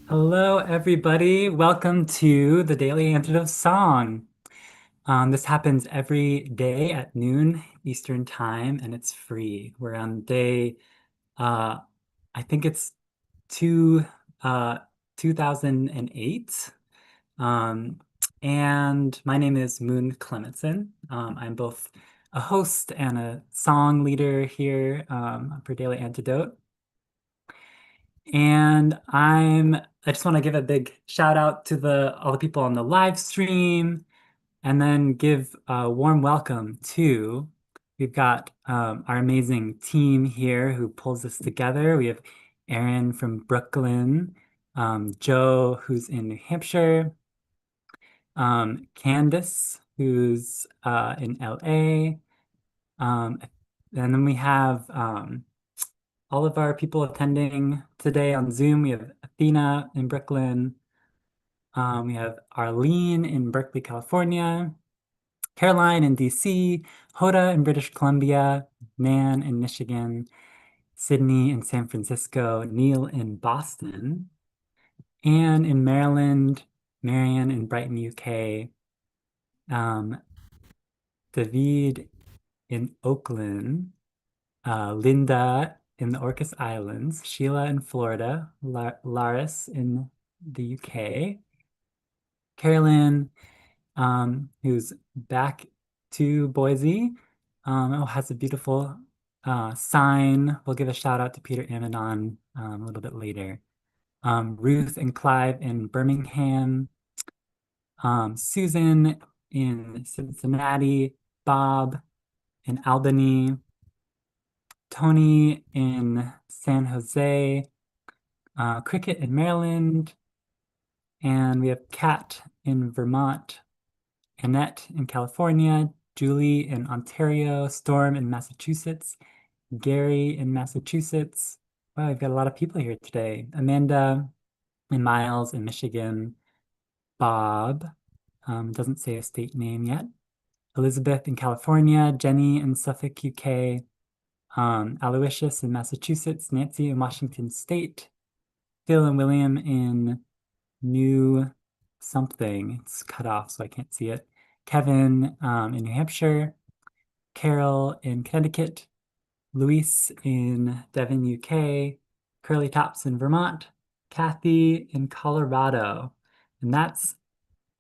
Hello, everybody. Welcome to the Daily Antidote Song. This happens every day at noon Eastern Time, and it's free. We're on day, uh, I think it's two, 2008. Um, and my name is Moon Clemetson. I'm both a host and a song leader here for Daily Antidote. And I just want to give a big shout out to all the people on the live stream, and then give a warm welcome to we've got our amazing team here who pulls this together. We have Aaron from Brooklyn, Joe who's in New Hampshire, Candace who's in LA, and then we have all of our people attending today on Zoom. We have Athena in Brooklyn. We have Arlene in Berkeley, California, Caroline in DC, Hoda in British Columbia, Nan in Michigan, Sydney in San Francisco, Neil in Boston, Anne in Maryland, Marianne in Brighton, UK, David in Oakland, Linda in the Orcas Islands, Sheila in Florida, Laris in the UK, Carolyn, who's back to Boise, has a beautiful sign. We'll give a shout out to Peter Amidon a little bit later. Ruth and Clive in Birmingham, Susan in Cincinnati, Bob in Albany, Tony in San Jose, Cricket in Maryland, and we have Kat in Vermont, Annette in California, Julie in Ontario, Storm in Massachusetts, Gary in Massachusetts. Wow, we've got a lot of people here today. Amanda and Miles in Michigan, Bob, doesn't say a state name yet, Elizabeth in California, Jenny in Suffolk, UK, Aloysius in Massachusetts, Nancy in Washington State, Phil and William in New something. It's cut off, so I can't see it. Kevin in New Hampshire, Carol in Connecticut, Luis in Devon, UK, Curly Tops in Vermont, Kathy in Colorado. And that's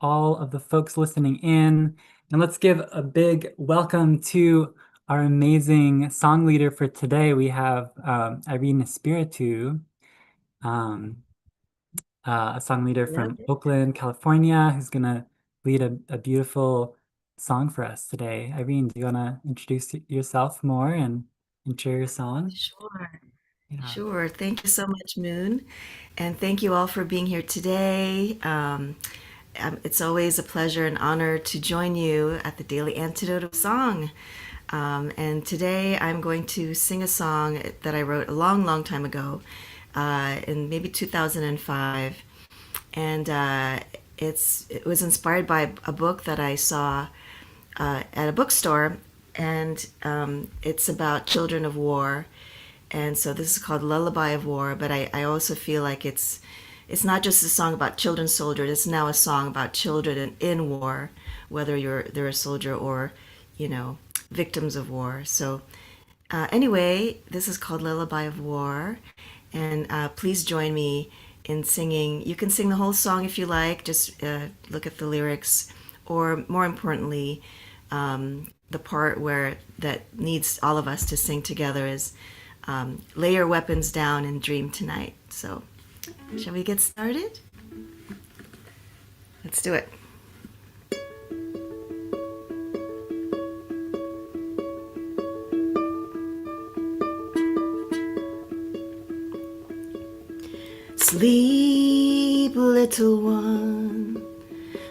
all of the folks listening in. And let's give a big welcome to our amazing song leader for today. We have Aireene Espiritu, a song leader from Oakland, California, who's going to lead a beautiful song for us today. Aireene, do you want to introduce yourself more and share your song? Sure, Yeah. sure. Thank you so much, Moon. And thank you all for being here today. It's always a pleasure and honor to join you at the Daily Antidote of Song. And today I'm going to sing a song that I wrote a long, long time ago, in maybe 2005. And it was inspired by a book that I saw at a bookstore, and it's about children of war. And so this is called Lullaby of War, but I also feel like it's not just a song about children soldiers, it's now a song about children in war, whether they're a soldier or, victims of war. So anyway, this is called Lullaby of War, and please join me in singing. You can sing the whole song if you like, just look at the lyrics, or more importantly, the part where that needs all of us to sing together is lay your weapons down and dream tonight. So, shall we get started? Let's do it. Sleep, little one,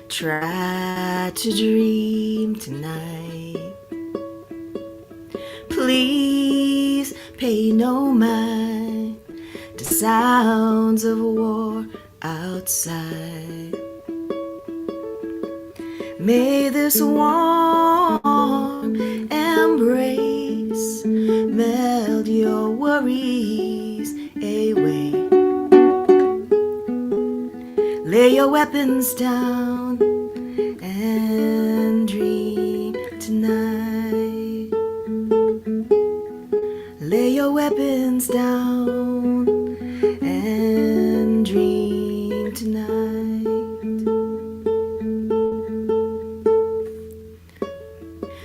try to dream tonight. Please pay no mind to sounds of war outside. May this warm embrace melt your worries away. Lay your weapons down and dream tonight. Lay your weapons down and dream tonight.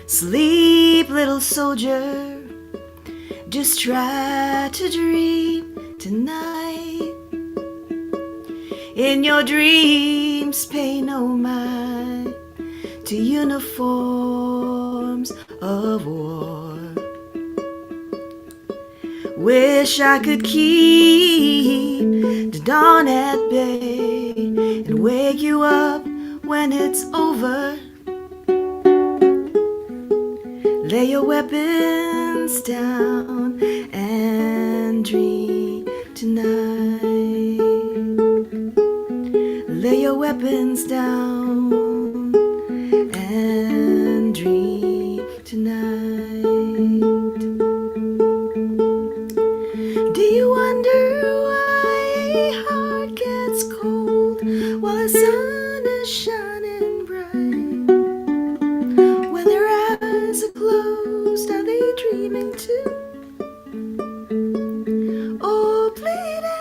Sleep, little soldier, just try to dream tonight. In your dreams, pay no mind to uniforms of war. Wish I could keep the dawn at bay and wake you up when it's over. Lay your weapons down and dream tonight. Lay your weapons down and dream tonight. Do you wonder why a heart gets cold while the sun is shining bright? When their eyes are closed, are they dreaming too? Or bleeding?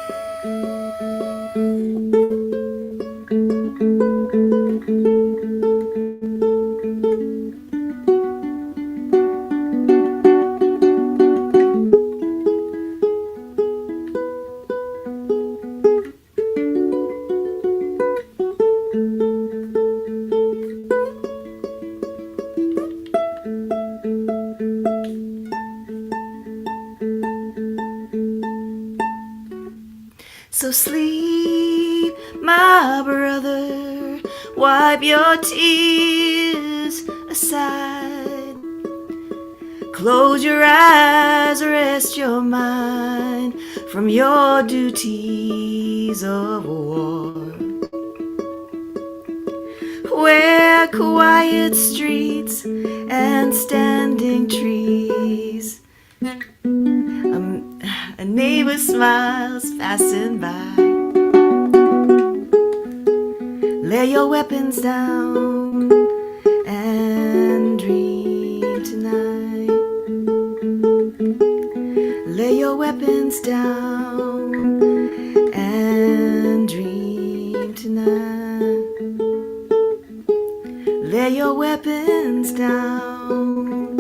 So sleep, my brother, wipe your tears aside. Close your eyes, rest your mind from your duties of war. Where quiet streets and standing trees, a neighbor smiles passing by. Lay your weapons down and dream tonight. Lay your weapons down and dream tonight. Lay your weapons down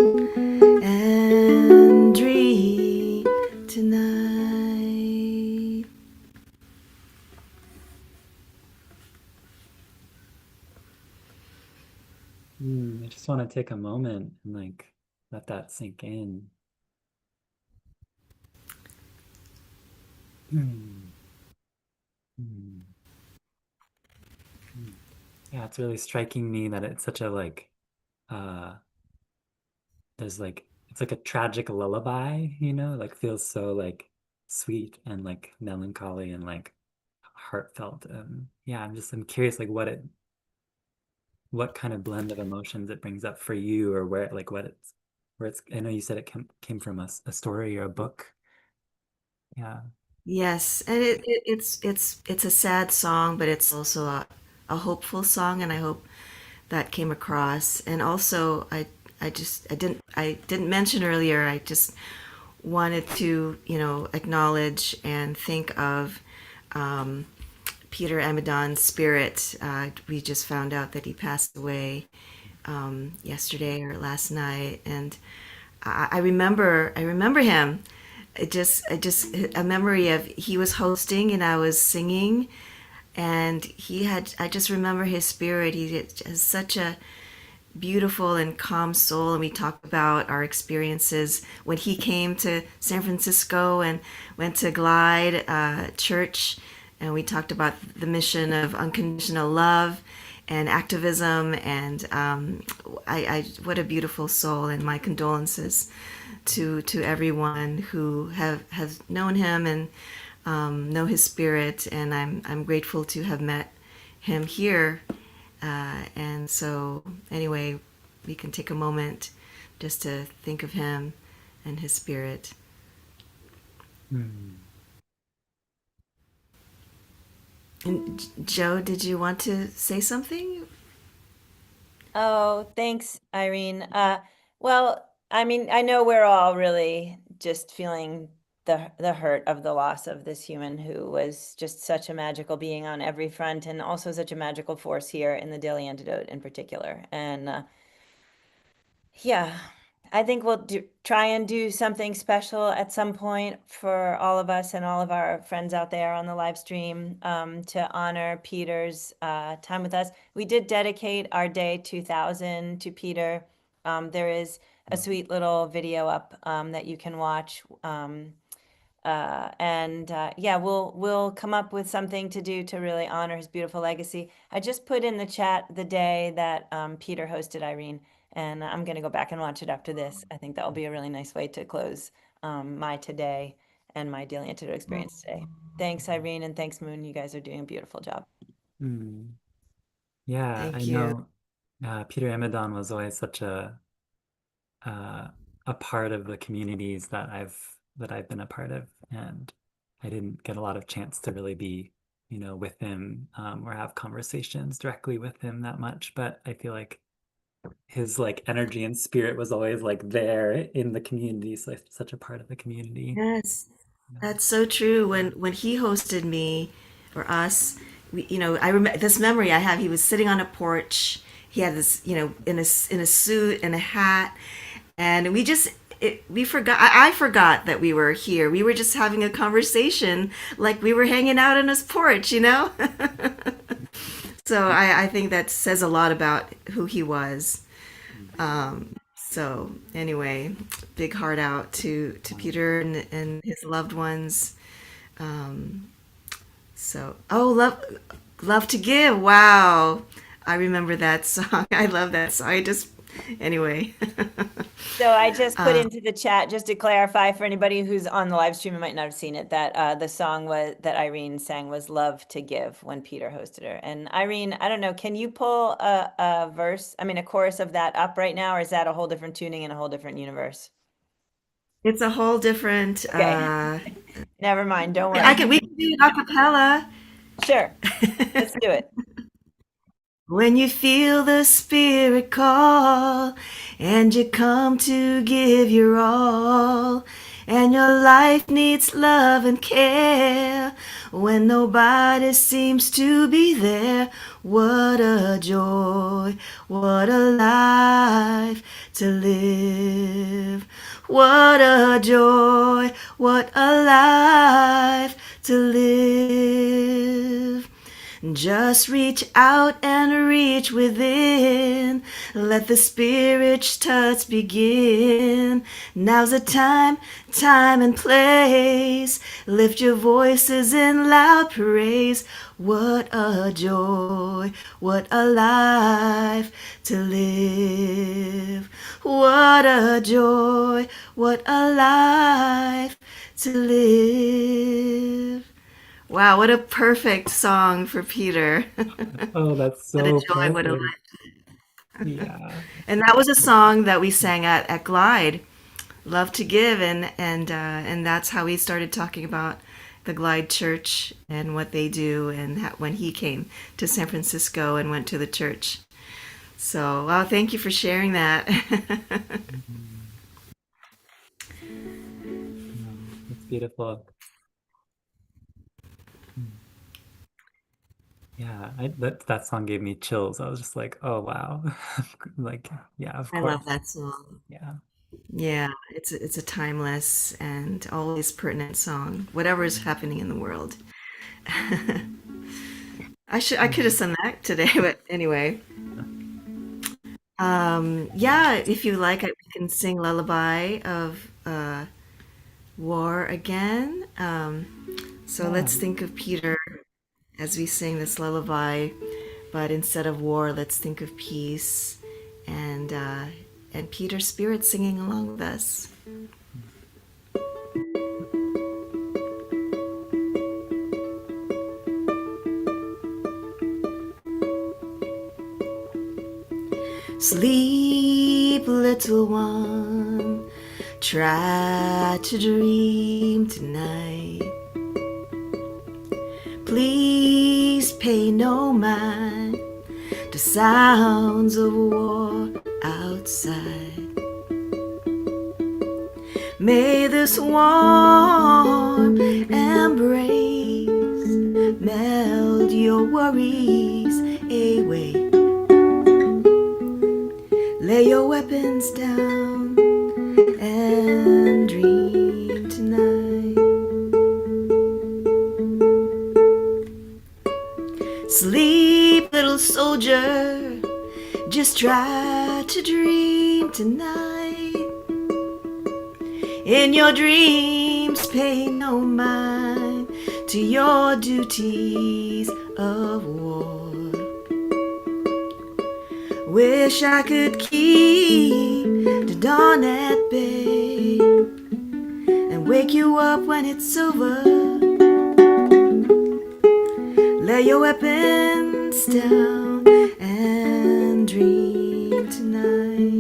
and dream tonight. I just want to take a moment and like let that sink in. Hmm. Hmm. Hmm. Yeah, it's really striking me that it's such a like uh there's like it's like a tragic lullaby, like feels so like sweet and like melancholy and like heartfelt. Yeah, I'm curious like what kind of blend of emotions it brings up for you or where like where it's I know you said it came from a story or a book. Yeah. Yes, and it's a sad song, but it's also a hopeful song, and I hope that came across. And also, I didn't mention earlier. I just wanted to acknowledge and think of um, Peter Amidon's spirit. We just found out that he passed away yesterday or last night, and I remember him. I just a memory of he was hosting and I was singing And I just remember his spirit. He has such a beautiful and calm soul. And we talked about our experiences when he came to San Francisco and went to Glide Church. And we talked about the mission of unconditional love and activism. And what a beautiful soul. And my condolences to everyone who has known him and know his spirit. And I'm grateful to have met him here. And so, anyway, we can take a moment just to think of him and his spirit. Hmm. And Joe, did you want to say something? Oh, thanks, Irene. Well, I mean, I know we're all really just feeling the hurt of the loss of this human who was just such a magical being on every front, and also such a magical force here in the Daily Antidote in particular. And yeah, I think we'll try and do something special at some point for all of us and all of our friends out there on the live stream, to honor Peter's time with us. We did dedicate our day 2000 to Peter. There is a sweet little video up that you can watch. And yeah, we'll come up with something to do to really honor his beautiful legacy. I just put in the chat the day that Peter hosted Irene, and I'm gonna go back and watch it after this. I think that will be a really nice way to close my today and my Daily Antidote experience today. Thanks, Irene, and thanks, Moon. You guys are doing a beautiful job. Hmm. Yeah, I Thank you. know Peter Amidon was always such uh, a part of the communities that I've been a part of, and I didn't get a lot of chance to really be, with him or have conversations directly with him that much. But I feel like his like energy and spirit was always like there in the community, so such a part of the community. Yes, Yeah. that's so true. When he hosted me or us, I remember this memory I have. He was sitting on a porch. He had this, in a suit and a hat, and we forgot. I forgot that we were here. We were just having a conversation, like we were hanging out on his porch. So I think that says a lot about who he was. So anyway, big heart out to Peter and his loved ones. So, oh, love to give. Wow, I remember that song. I love that song. Anyway. So I just put into the chat, just to clarify for anybody who's on the live stream and might not have seen it, that the song that Irene sang was "Love to Give" when Peter hosted her. And Irene, I don't know, can you pull a verse, I mean a chorus of that up right now, or is that a whole different tuning in a whole different universe? It's a whole different. Okay, never mind, don't I worry. can we can do it a cappella. Sure, let's do it. When you feel the spirit call and you come to give your all, and your life needs love and care, when nobody seems to be there, what a joy, what a life to live. What a joy, what a life to live. Just reach out and reach within. Let the Spirit's touch begin. Now's the time and place. Lift your voices in loud praise. What a joy, what a life to live. What a joy, what a life to live. Wow, what a perfect song for Peter. Oh, that's What a so joy, what a perfect. life. Yeah. And that was a song that we sang at Glide, Love to Give, and that's how we started talking about the Glide Church and what they do, and when he came to San Francisco and went to the church. So, wow, thank you for sharing that. Mhm. No, it's beautiful. Mm. Yeah, that song gave me chills. I was just like, oh wow. Like, yeah, of I love course. that song. Yeah. Yeah, it's a timeless and always pertinent song, whatever is happening in the world. I could have sung that today, but anyway. Yeah, if you like, we can sing Lullaby of War again. So Yeah. let's think of Peter as we sing this lullaby, but instead of war, let's think of peace and uh, and Peter's spirit singing along with us. Sleep, little one, try to dream tonight. Please pay no mind to sounds of war outside. May this warm embrace melt your worries away. Lay your weapons down and dream tonight. Sleep, little soldier, just try to dream tonight. In your dreams, pay no mind to your duties of war. Wish I could keep the dawn at bay and wake you up when it's over. Lay your weapons down and dream tonight.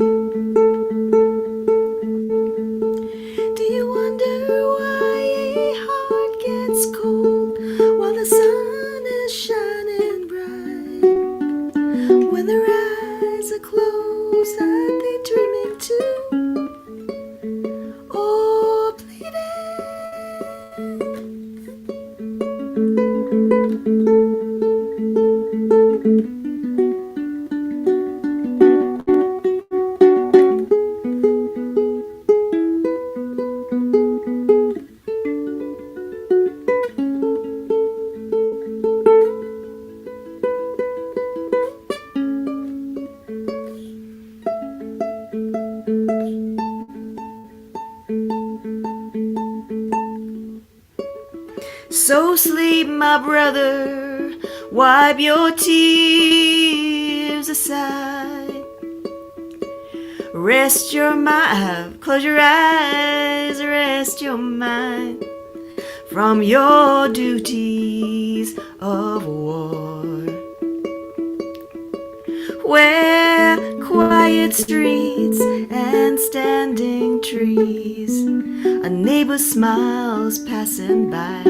Do you wonder why a heart gets cold while the sun is shining bright? When their eyes are closed, are they dreaming too? Or bleeding? So sleep, my brother, wipe your tears aside. Rest your mind, close your eyes, rest your mind from your duties of war. Where quiet streets and standing trees, a neighbor smiles passing by.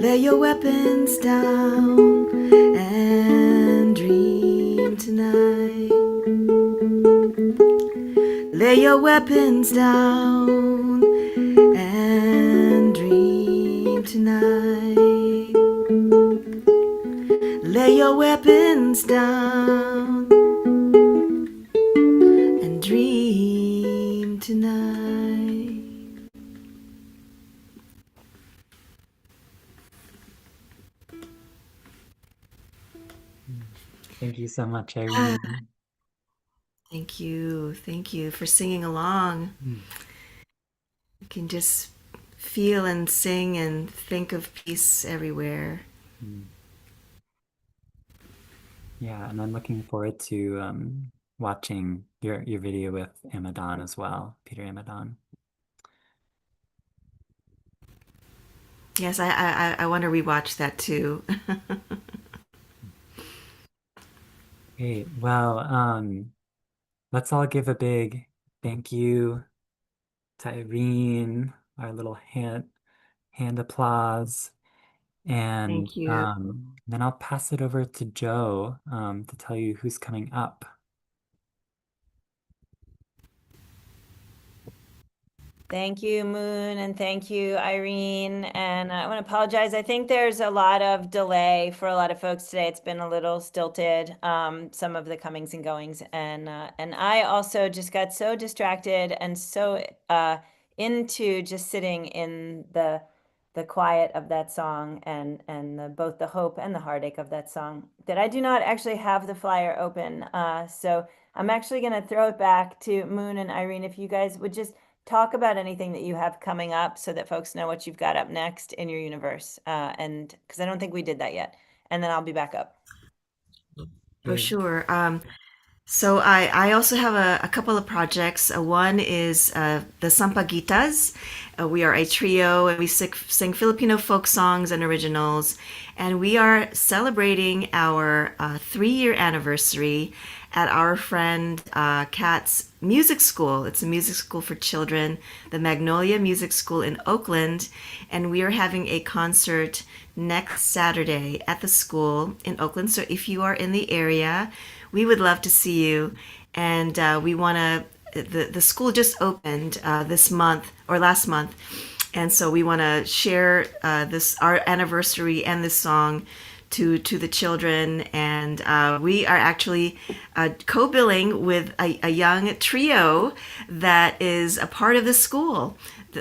Lay your weapons down and dream tonight. Lay your weapons down and dream tonight. Lay your weapons down and dream tonight. Thank you so much, Aireene. Thank you. Thank you for singing along. You can just feel and sing and think of peace everywhere. Yeah, and I'm looking forward to watching your video with Amidon as well, Peter Amidon. Yes, I want to rewatch that too. Great. Well, let's all give a big thank you to Aireene, our little hand applause, and Thank you. then I'll pass it over to Joe to tell you who's coming up. Thank you, Moon, and thank you, Aireene. And I want to apologize. I think there's a lot of delay for a lot of folks today. It's been a little stilted, some of the comings and goings, and I also just got so distracted and so into just sitting in the the quiet of that song and both the hope and the heartache of that song. That I do not actually have the flyer open, so I'm actually going to throw it back to Moon and Aireene. If you guys would just talk about anything that you have coming up, so that folks know what you've got up next in your universe, and because I don't think we did that yet, and then I'll be back up. For Great. sure. So I also have a couple of projects. One is the Sampaguitas. We are a trio and we sing Filipino folk songs and originals. And we are celebrating our 3-year anniversary at our friend Kat's music school. It's a music school for children, the Magnolia Music School in Oakland. And we are having a concert next Saturday at the school in Oakland. So if you are in the area, we would love to see you. And we want to, the school just opened this month or last month. And so we want to share this, our anniversary and this song to the children. And we are actually co-billing with a young trio that is a part of the school.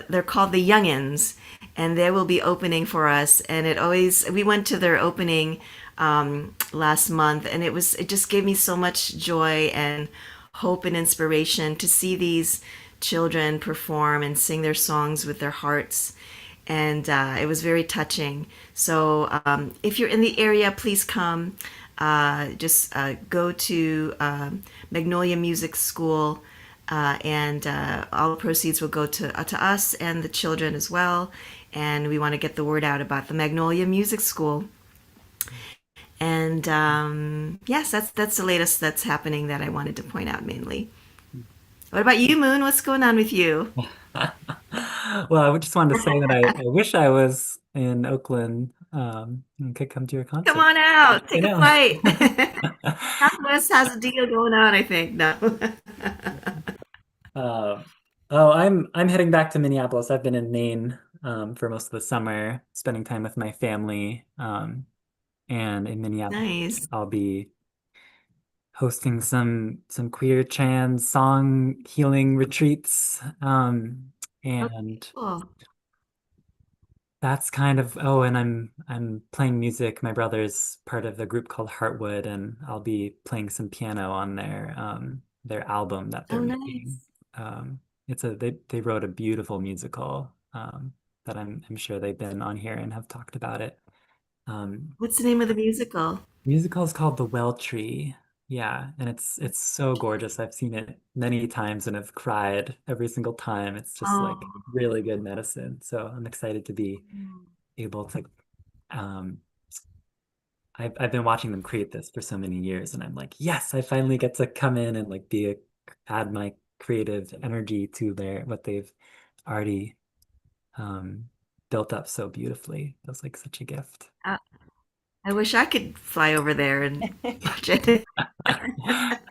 They're called the Youngins, and they will be opening for us. And we went to their opening last month, and it just gave me so much joy and hope and inspiration to see these children perform and sing their songs with their hearts. And it was very touching. So if you're in the area, please come. Just go to Magnolia Music School, and all the proceeds will go to us and the children as well. And we want to get the word out about the Magnolia Music School. And yes, that's the latest that's happening that I wanted to point out mainly. What about you, Moon? What's going on with you? Well, I just wanted to say that I wish I was in Oakland and could come to your Come concert. on out, I take a know. flight. Southwest has a deal going on, I think. No. Uh, oh, I'm heading back to Minneapolis. I've been in Maine for most of the summer, spending time with my family. And in Minneapolis, Nice. I'll be hosting some queer trans song healing retreats. Okay, And cool. that's kind of, oh, and I'm playing music. My brother's part of a group called Heartwood, and I'll be playing some piano on their album that they're Oh, making. nice. It's they wrote a beautiful musical that I'm sure they've been on here and have talked about it. Um, What's the name of the musical? Musical is called The Well Tree. Yeah, and it's so gorgeous. I've seen it many times and have cried every single time. It's just like Oh, really good medicine. So I'm excited to be able to um I've been watching them create this for so many years, and I'm like, yes, I finally get to come in and like add my creative energy to their what they've already um built up so beautifully. It was like such a gift. I, I wish I could fly over there and watch it.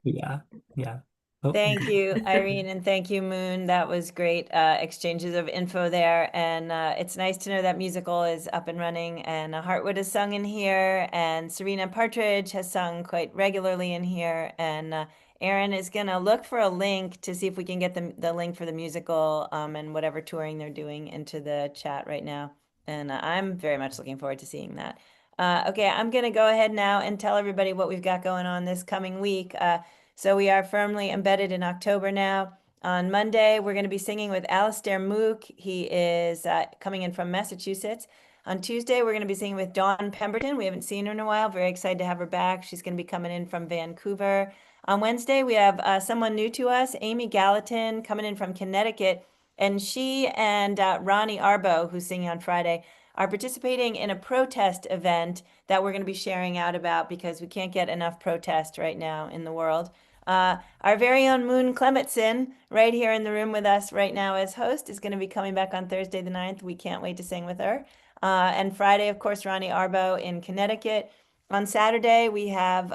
Yeah, yeah. Oh, Thank you, Irene, and thank you, Moon. That was great exchanges of info there. And it's nice to know that musical is up and running. And Heartwood has sung in here, and Serena Partridge has sung quite regularly in here. And Aaron is going to look for a link to see if we can get the link for the musical and whatever touring they're doing into the chat right now. And I'm very much looking forward to seeing that. Okay, I'm going to go ahead now and tell everybody what we've got going on this coming week. So we are firmly embedded in October now. On Monday, we're going to be singing with Alistair Mook. He is coming in from Massachusetts. On Tuesday, we're going to be singing with Dawn Pemberton. We haven't seen her in a while. Very excited to have her back. She's going to be coming in from Vancouver. On Wednesday, we have someone new to us, Amy Gallatin, coming in from Connecticut. And she and Ronnie Arbo, who's singing on Friday, are participating in a protest event that we're going to be sharing out about because we can't get enough protest right now in the world. Our very own Moon Clemetson, right here in the room with us right now as host, is going to be coming back on Thursday the 9th. We can't wait to sing with her. And Friday, of course, Ronnie Arbo in Connecticut. On Saturday, we have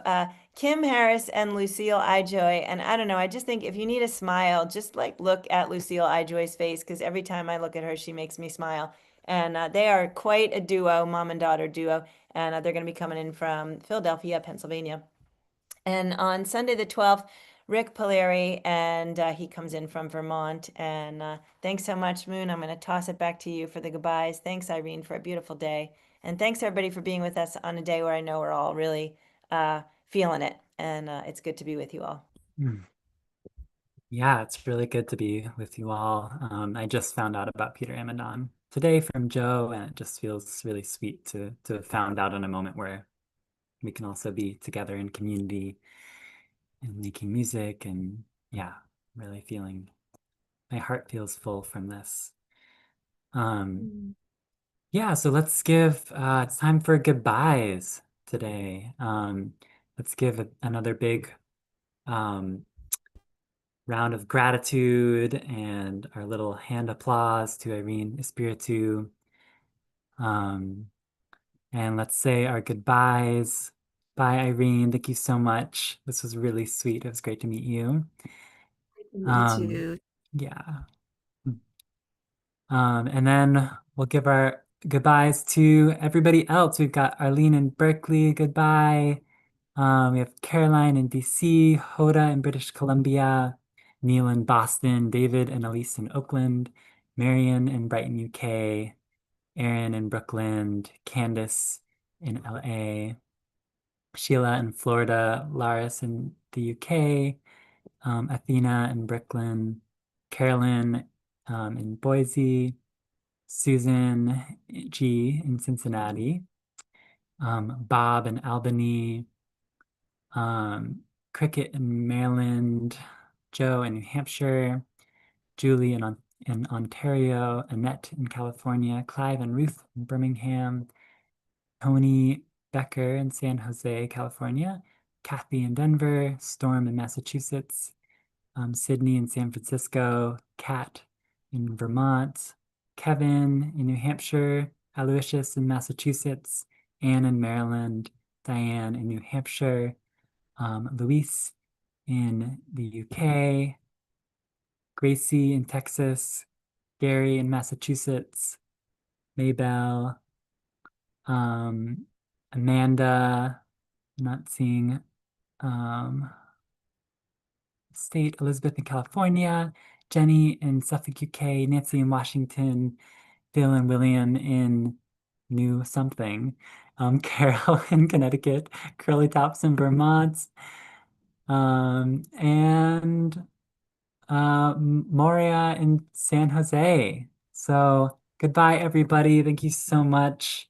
Kim Harris and Lucille Ijoy. And I don't know, I just think if you need a smile, just like look at Lucille Ijoy's face, because every time I look at her, she makes me smile. And they are quite a duo, mom and daughter duo. And they're going to be coming in from Philadelphia, Pennsylvania. And on Sunday the 12th, Rick Polari, and he comes in from Vermont. And thanks so much, Moon. I'm going to toss it back to you for the goodbyes. Thanks, Aireene, for a beautiful day. And thanks, everybody, for being with us on a day where I know we're all really feeling it. And it's good to be with you all. Mm. Yeah, it's really good to be with you all. I just found out about Peter Amidon today from Joe, and it just feels really sweet to have found out in a moment where we can also be together in community and making music, and yeah, really feeling my heart feels full from this. Um, yeah, so let's give it's time for goodbyes today. Let's give another big um, round of gratitude and our little hand applause to Aireene Espiritu. Um, and let's say our goodbyes. Bye, Aireene. Thank you so much. This was really sweet. It was great to meet you. You Um, too. yeah. And then we'll give our goodbyes to everybody else. We've got Arlene in Berkeley. Goodbye. We have Caroline in DC, Hoda in British Columbia, Neil in Boston, David and Elise in Oakland, Marion in Brighton, UK, Erin in Brooklyn, Candace in LA, Sheila in Florida, Laris in the UK, Athena in Brooklyn, Carolyn in Boise, Susan G in Cincinnati, Bob in Albany, um, Cricket in Maryland, Joe in New Hampshire, Julie in Ontario, Annette in California, Clive and Ruth in Birmingham, Tony Becker in San Jose, California, Kathy in Denver, Storm in Massachusetts, Sydney in San Francisco, Kat in Vermont, Kevin in New Hampshire, Aloysius in Massachusetts, Anne in Maryland, Diane in New Hampshire, Luis in the UK, Gracie in Texas, Gary in Massachusetts, Maybell, um, Amanda, not seeing um, state, Elizabeth in California, Jenny in Suffolk, UK, Nancy in Washington, Bill and William in New something, Carol in Connecticut, Curly Tops in Vermont, and Moria in San Jose. So goodbye, everybody. Thank you so much.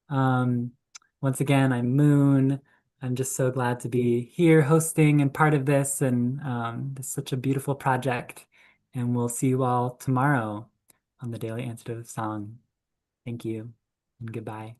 Um, Once again, I'm Moon. I'm just so glad to be here hosting and part of this, and it's such a beautiful project. And we'll see you all tomorrow on the Daily Antidote Song. Thank you and goodbye.